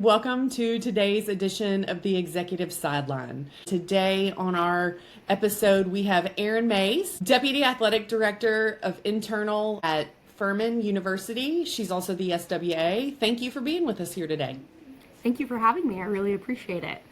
Welcome to today's edition of the Executive Sideline. Today on our episode, we have Erin Mayes, Deputy Athletic Director of Internal at Furman University. She's also the SWA. Thank you for being with us here today. Thank you for having me. I really appreciate it.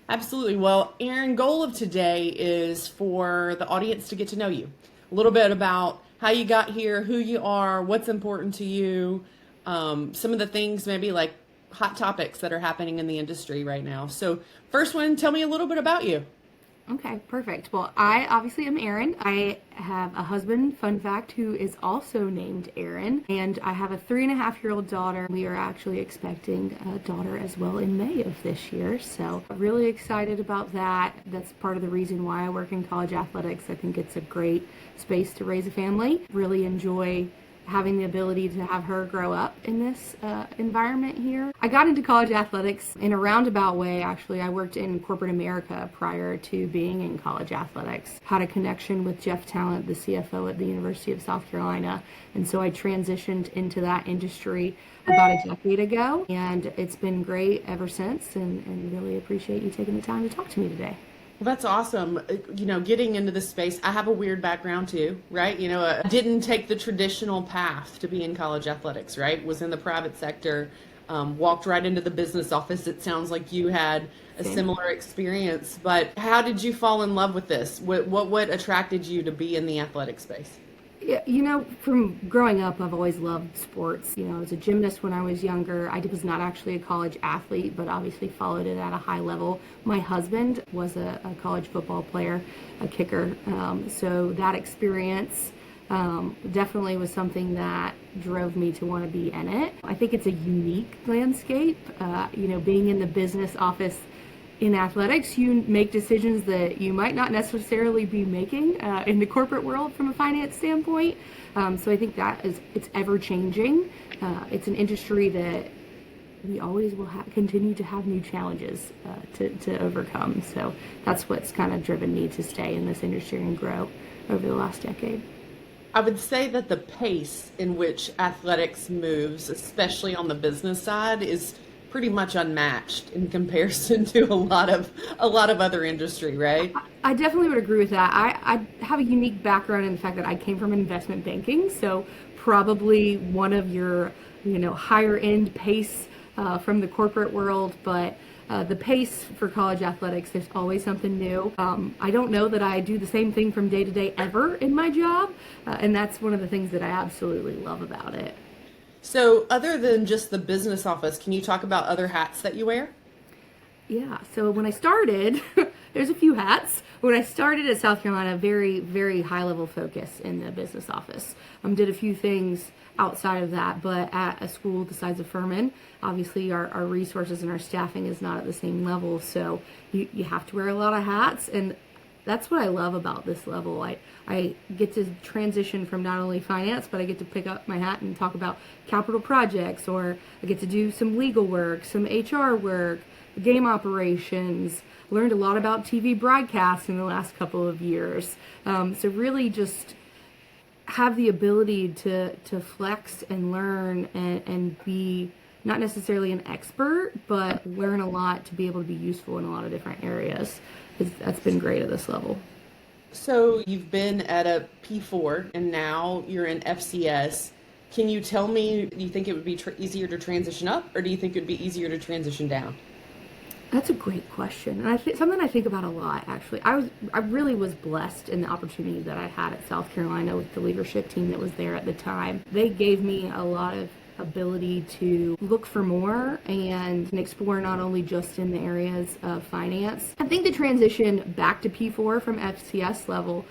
Absolutely. Well, Erin, goal of today is for the audience to get to know you. A little bit about how you got here, who you are, what's important to you, some of the things maybe like hot topics that are happening in the industry right now. So first one, tell me a little bit about you. Okay, perfect. Well, I obviously am Erin. I have a husband, fun fact, who is also named Erin, and I have a 3.5-year-old daughter. We are actually expecting a daughter as well in May of this year, so really excited about that. That's part of the reason why I work in college athletics. I think it's a great space to raise a family. Really enjoy having the ability to have her grow up in this environment here. I got into college athletics in a roundabout way, actually. I worked in corporate America prior to being in college athletics. Had a connection with Jeff Talent, the CFO at the University of South Carolina, and so I transitioned into that industry about a decade ago, and it's been great ever since, and really appreciate you taking the time to talk to me today. Well, that's awesome. Getting into this space, I have a weird background too, right? I didn't take the traditional path to be in college athletics, right? Was in the private sector, walked right into the business office. It sounds like you had a similar experience, but how did you fall in love with this? What attracted you to be in the athletic space? Yeah, from growing up, I've always loved sports. I was a gymnast when I was younger. I was not actually a college athlete, but obviously followed it at a high level. My husband was a college football player, a kicker. So that experience definitely was something that drove me to want to be in it. I think it's a unique landscape. Being in the business office in athletics, you make decisions that you might not necessarily be making in the corporate world from a finance standpoint. So I think it's ever changing. It's an industry that we always will continue to have new challenges to overcome. So that's what's kind of driven me to stay in this industry and grow over the last decade. I would say that the pace in which athletics moves, especially on the business side, is pretty much unmatched in comparison to a lot of other industry, right? I definitely would agree with that. I have a unique background in the fact that I came from investment banking, so probably one of your higher end pace from the corporate world, but the pace for college athletics, there's always something new. I don't know that I do the same thing from day to day ever in my job, and that's one of the things that I absolutely love about it. So other than just the business office, can you talk about other hats that you wear? Yeah, so when I started, there's a few hats. When I started at South Carolina, very, very high level focus in the business office. Did a few things outside of that, but at a school the size of Furman, obviously our resources and our staffing is not at the same level, so you have to wear a lot of hats, and that's what I love about this level. I get to transition from not only finance, but I get to pick up my hat and talk about capital projects, or I get to do some legal work, some HR work, game operations. Learned a lot about TV broadcasts in the last couple of years. So really just have the ability to flex and learn and be not necessarily an expert, but learn a lot to be able to be useful in a lot of different areas. That's been great at this level. So you've been at a P4 and now you're in FCS. Can you tell me, do you think it would be easier to transition up, or do you think it would be easier to transition down? That's a great question, and something I think about a lot, actually. I really was blessed in the opportunity that I had at South Carolina with the leadership team that was there at the time. They gave me a lot of ability to look for more and explore not only just in the areas of finance. I think the transition back to P4 from FCS level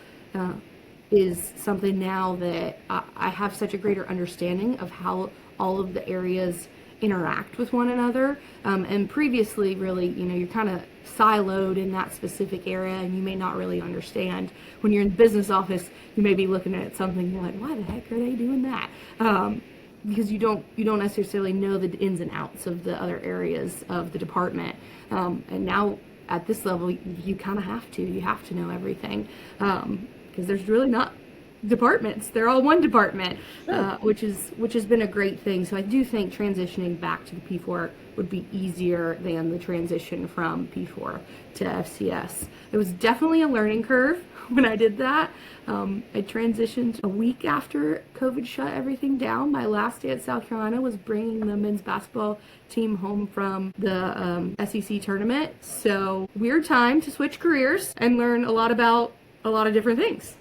is something now that I have such a greater understanding of how all of the areas interact with one another. And previously, really, you're kind of siloed in that specific area, and you may not really understand. When you're in the business office, you may be looking at something, you're like, why the heck are they doing that? Because you don't necessarily know the ins and outs of the other areas of the department. And now at this level, you kind of have to. You have to know everything, because there's really not departments. They're all one department, which has been a great thing. So I do think transitioning back to the P4 would be easier than the transition from P4 to FCS. It was definitely a learning curve when I did that. I transitioned a week after COVID shut everything down. My last day at South Carolina was bringing the men's basketball team home from the SEC tournament. So weird time to switch careers and learn a lot about a lot of different things.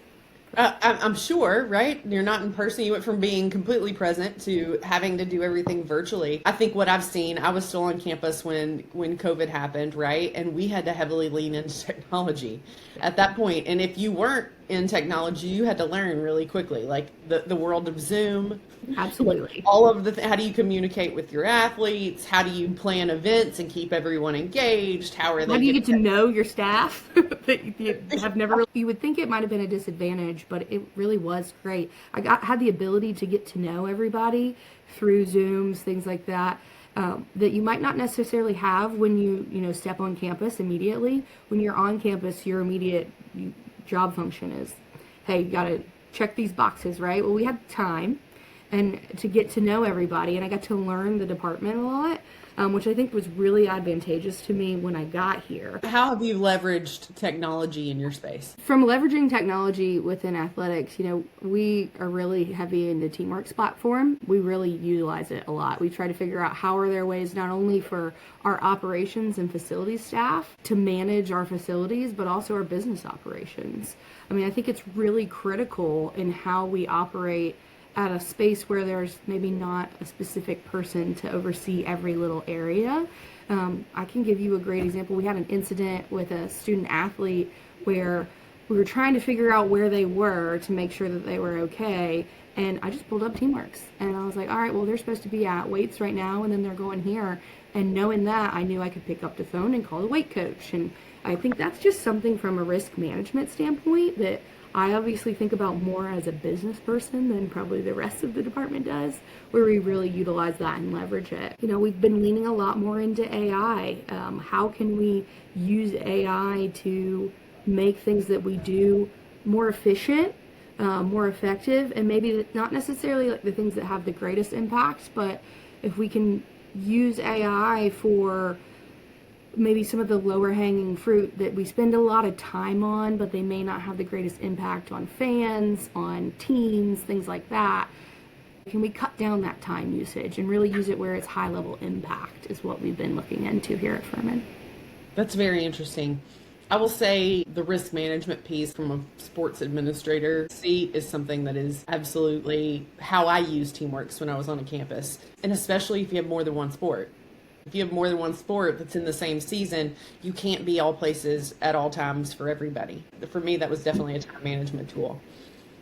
I'm sure, right? You're not in person. You went from being completely present to having to do everything virtually. I think what I've seen, I was still on campus when COVID happened, right? And we had to heavily lean into technology at that point. And if you weren't in technology, you had to learn really quickly, like the world of Zoom. Absolutely. All of how do you communicate with your athletes? How do you plan events and keep everyone engaged? How do you get to know your staff that you have never really, you would think it might have been a disadvantage, but it really was great. Had the ability to get to know everybody through Zooms, things like that. That you might not necessarily have when you step on campus immediately. When you're on campus, your immediate job function is, hey, you got to check these boxes, right? Well, we had time and to get to know everybody, and I got to learn the department a lot, which I think was really advantageous to me when I got here. How have you leveraged technology in your space? From leveraging technology within athletics, we are really heavy in the Teamworks platform. We really utilize it a lot. We try to figure out how are there ways not only for our operations and facilities staff to manage our facilities, but also our business operations. I think it's really critical in how we operate at a space where there's maybe not a specific person to oversee every little area. I can give you a great example. We had an incident with a student athlete where we were trying to figure out where they were to make sure that they were okay. And I just pulled up Teamworks and I was like, all right, well, they're supposed to be at weights right now, and then they're going here. And knowing that, I knew I could pick up the phone and call the weight coach. And I think that's just something from a risk management standpoint that I obviously think about more as a business person than probably the rest of the department does, where we really utilize that and leverage it. We've been leaning a lot more into AI. How can we use AI to make things that we do more efficient, more effective, and maybe not necessarily like the things that have the greatest impact, but if we can use AI for maybe some of the lower hanging fruit that we spend a lot of time on, but they may not have the greatest impact on fans, on teams, things like that. Can we cut down that time usage and really use it where it's high level impact is what we've been looking into here at Furman. That's very interesting. I will say the risk management piece from a sports administrator seat is something that is absolutely how I use Teamworks when I was on a campus, and especially if you have more than one sport. If you have more than one sport that's in the same season, you can't be all places at all times for everybody. For me, that was definitely a time management tool.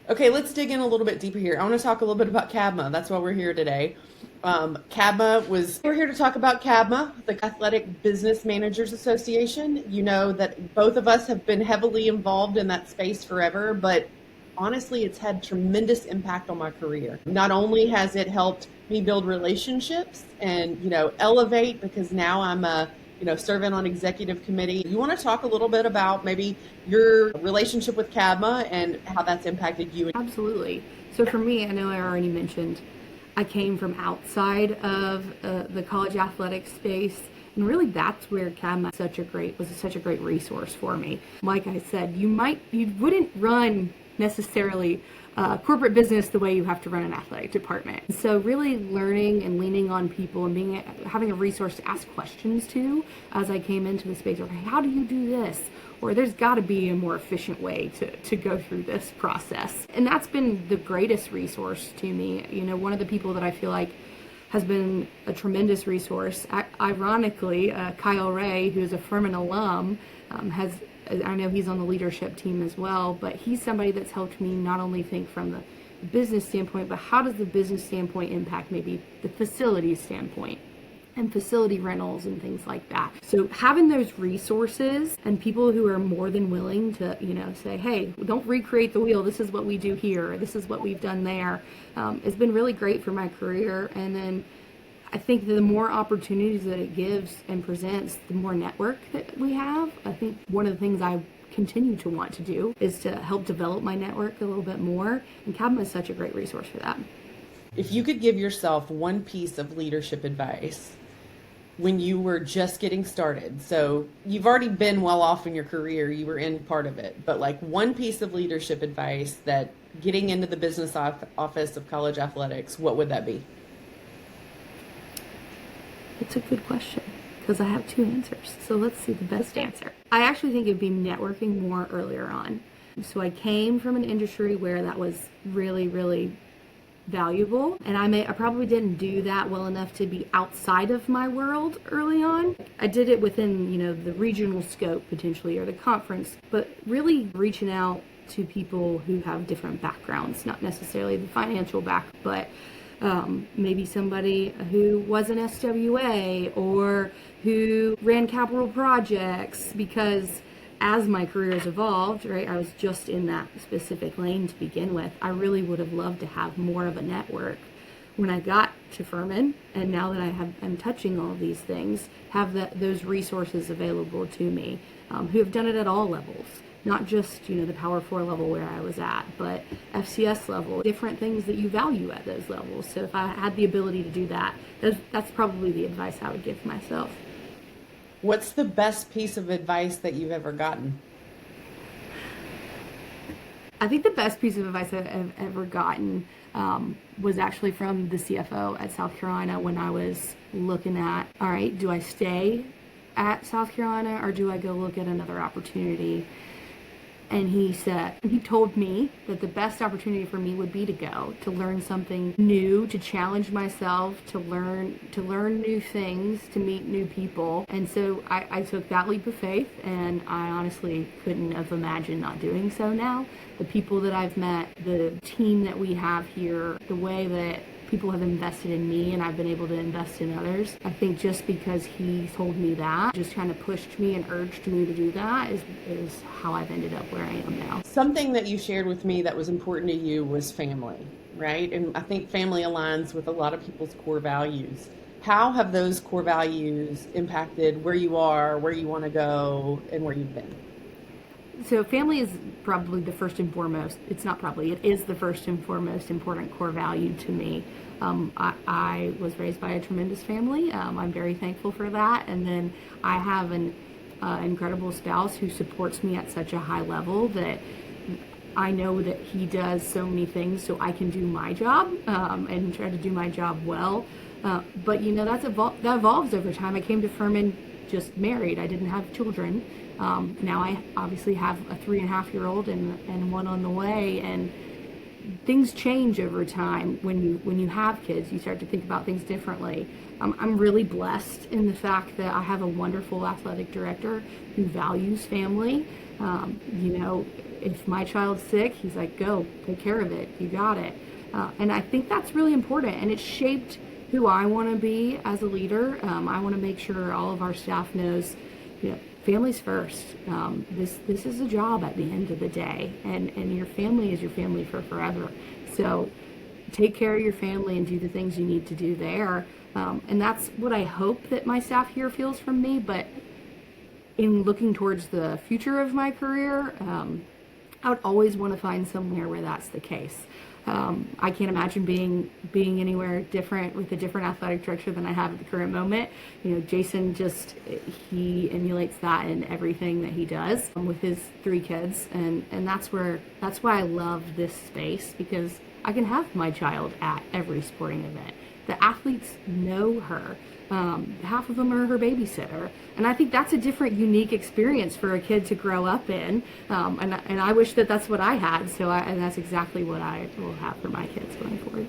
Okay, let's dig in a little bit deeper here. I want to talk a little bit about CABMA. That's why we're here today. We're here to talk about CABMA, the Athletic Business Managers Association. You know that both of us have been heavily involved in that space forever, but honestly, it's had tremendous impact on my career. Not only has it helped me build relationships and, elevate, because now I'm serving on executive committee. You want to talk a little bit about maybe your relationship with CABMA and how that's impacted you? Absolutely. So for me, I know I already mentioned, I came from outside of the college athletics space. And really that's where CABMA was such a great resource for me. Like I said, you wouldn't run necessarily corporate business the way you have to run an athletic department. So really learning and leaning on people and having a resource to ask questions to as I came into the space. Okay, how do you do this? Or there's got to be a more efficient way to go through this process. And that's been the greatest resource to me. One of the people that I feel like has been a tremendous resource, ironically, Kyle Ray, who's a Furman alum, I know he's on the leadership team as well, but he's somebody that's helped me not only think from the business standpoint, but how does the business standpoint impact maybe the facility standpoint and facility rentals and things like that. So having those resources and people who are more than willing to, say, hey, don't recreate the wheel. This is what we do here. This is what we've done there. It's been really great for my career. And then I think the more opportunities that it gives and presents, the more network that we have. I think one of the things I continue to want to do is to help develop my network a little bit more. And CABMA is such a great resource for that. If you could give yourself one piece of leadership advice, when you were just getting started? So you've already been well off in your career, you were in part of it, but like one piece of leadership advice that getting into the business office of college athletics, what would that be? It's a good question because I have two answers. So let's see the best answer. I actually think it'd be networking more earlier on. So I came from an industry where that was really, really valuable, and I probably didn't do that well enough to be outside of my world early on. I did it within, the regional scope potentially, or the conference, but really reaching out to people who have different backgrounds, not necessarily the financial but maybe somebody who was an SWA or who ran capital projects, because as my career has evolved, right, I was just in that specific lane to begin with. I really would have loved to have more of a network when I got to Furman, and now that I'm touching all these things, have those resources available to me, who have done it at all levels, not just, the Power 4 level where I was at, but FCS level, different things that you value at those levels. So if I had the ability to do that, that's probably the advice I would give myself. What's the best piece of advice that you've ever gotten? I think the best piece of advice I've ever gotten was actually from the CFO at South Carolina when I was looking at, all right, do I stay at South Carolina or do I go look at another opportunity? And he told me that the best opportunity for me would be to go, to learn something new, to challenge myself, to learn new things, to meet new people. And so I took that leap of faith, and I honestly couldn't have imagined not doing so now. The people that I've met, the team that we have here, the way that people have invested in me and I've been able to invest in others. I think just because he told me that, just kind of pushed me and urged me to do that is how I've ended up where I am now. Something that you shared with me that was important to you was family, right? And I think family aligns with a lot of people's core values. How have those core values impacted where you are, where you want to go, and where you've been? So family is probably the first and foremost, it's not probably, it is the first and foremost important core value to me. I was raised by a tremendous family. I'm very thankful for that. And then I have an incredible spouse who supports me at such a high level that I know that he does so many things so I can do my job and try to do my job well. But that evolves over time. I came to Furman just married. I didn't have children. Now I obviously have a 3.5-year-old and one on the way, and things change over time. When you have kids, you start to think about things differently. I'm really blessed in the fact that I have a wonderful athletic director who values family. If my child's sick, he's like, go, take care of it. You got it. And I think that's really important, and it's shaped who I want to be as a leader. I want to make sure all of our staff knows, family's first. This is a job at the end of the day, and your family is your family for forever. So take care of your family and do the things you need to do there. And that's what I hope that my staff here feels from me. But in looking towards the future of my career, I would always want to find somewhere where that's the case. I can't imagine being anywhere different with a different athletic director than I have at the current moment. Jason he emulates that in everything that he does with his 3 kids, and that's why I love this space, because I can have my child at every sporting event. The athletes know her. Half of them are her babysitter. And I think that's a different, unique experience for a kid to grow up in. And I wish that that's what I had. And that's exactly what I will have for my kids going forward.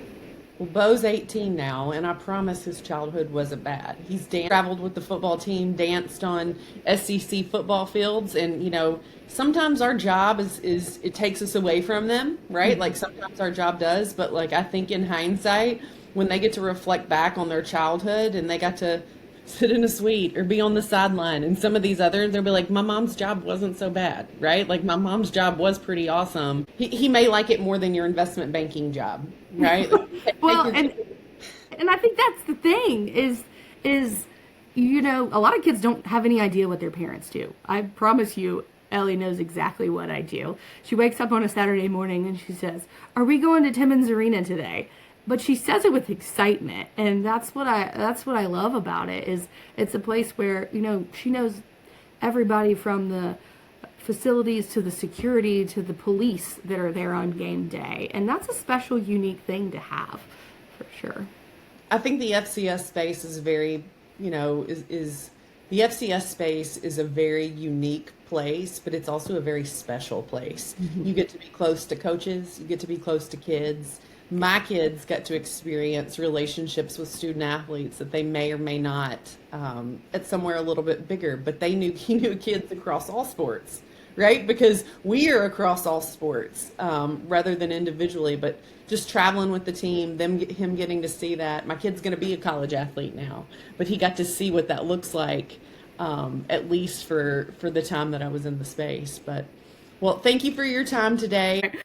Well, Bo's 18 now, and I promise his childhood wasn't bad. He's traveled with the football team, danced on SEC football fields, and sometimes our job is it takes us away from them, right? Like sometimes our job does, but like I think in hindsight, when they get to reflect back on their childhood and they got to sit in a suite or be on the sideline and some of these others, they'll be like, my mom's job wasn't so bad, right? Like my mom's job was pretty awesome. He may like it more than your investment banking job, right? Well, and I think that's the thing is a lot of kids don't have any idea what their parents do. I promise you, Ellie knows exactly what I do. She wakes up on a Saturday morning and she says, are we going to Timmons Arena today? but she says it with excitement, and that's what I love about it. Is it's a place where, you know, she knows everybody from the facilities to the security to the police that are there on game day, and that's a special, unique thing to have, for sure. I think the FCS space is very, you know, is the FCS space is a very unique place, but it's also a very special place. You get to be close to coaches, you get to be close to kids. My kids got to experience relationships with student athletes that they may or may not at somewhere a little bit bigger, but he knew kids across all sports, right? Because we are across all sports rather than individually, but just traveling with the team, him getting to see that. My kid's going to be a college athlete now, but he got to see what that looks like, at least for the time that I was in the space. But, well, thank you for your time today.